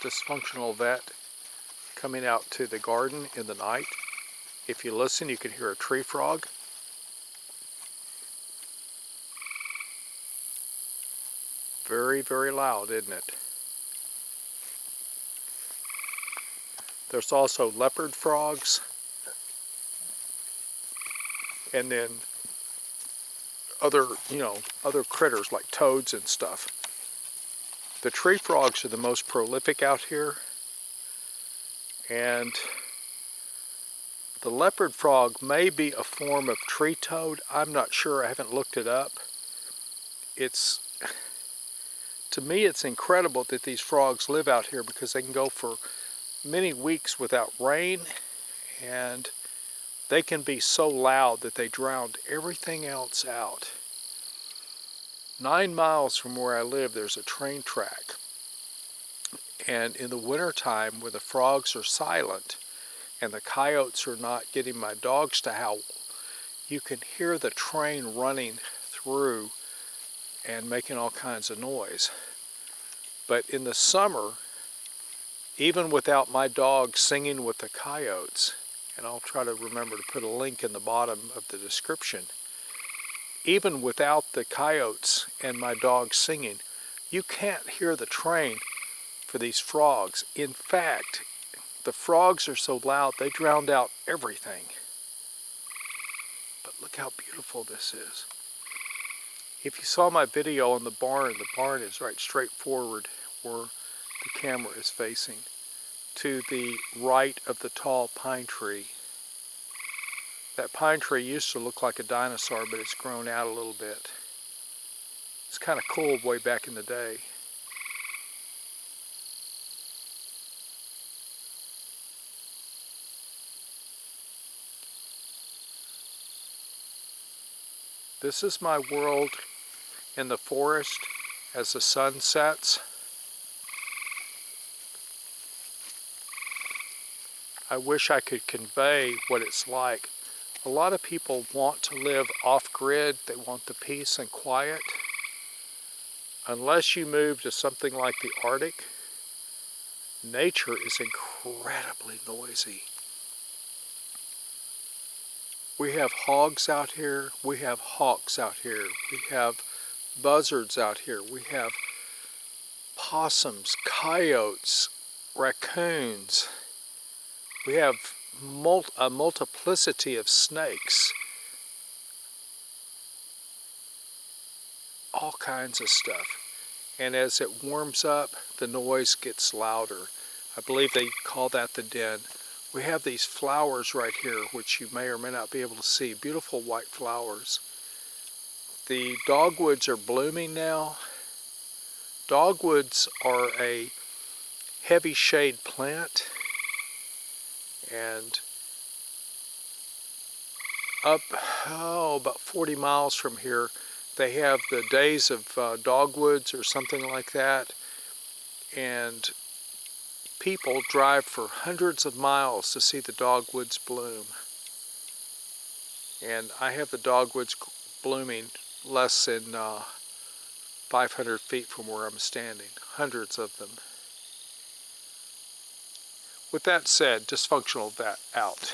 dysfunctional vet coming out to the garden in the night. If you listen, you can hear a tree frog. Very, very loud, isn't it? There's also leopard frogs, and then other, other critters like toads and stuff. The tree frogs are the most prolific out here, and the leopard frog may be a form of tree toad. I'm not sure, I haven't looked it up. To me, it's incredible that these frogs live out here, because they can go for many weeks without rain, and they can be so loud that they drown everything else out. 9 miles from where I live, there's a train track. And in the wintertime, when the frogs are silent and the coyotes are not getting my dogs to howl, you can hear the train running through and making all kinds of noise. But in the summer, even without my dog singing with the coyotes, and I'll try to remember to put a link in the bottom of the description, even without the coyotes and my dog singing, you can't hear the train for these frogs. In fact, the frogs are so loud they drowned out everything. But look how beautiful this is. If you saw my video on the barn is right straight forward where the camera is facing, to the right of the tall pine tree. That pine tree used to look like a dinosaur, but it's grown out a little bit. It's kind of cool way back in the day. This is my world in the forest as the sun sets. I wish I could convey what it's like. A lot of people want to live off-grid. They want the peace and quiet. Unless you move to something like the Arctic, nature is incredibly noisy. We have hogs out here. We have hawks out here. We have buzzards out here. We have possums, coyotes, raccoons. We have a multiplicity of snakes. All kinds of stuff. And as it warms up, the noise gets louder. I believe they call that the den. We have these flowers right here, which you may or may not be able to see. Beautiful white flowers. The dogwoods are blooming now. Dogwoods are a heavy shade plant. And up, about 40 miles from here, they have the days of dogwoods or something like that. And people drive for hundreds of miles to see the dogwoods bloom. And I have the dogwoods blooming less than 500 feet from where I'm standing. Hundreds of them. With that said, dysfunctional vet out.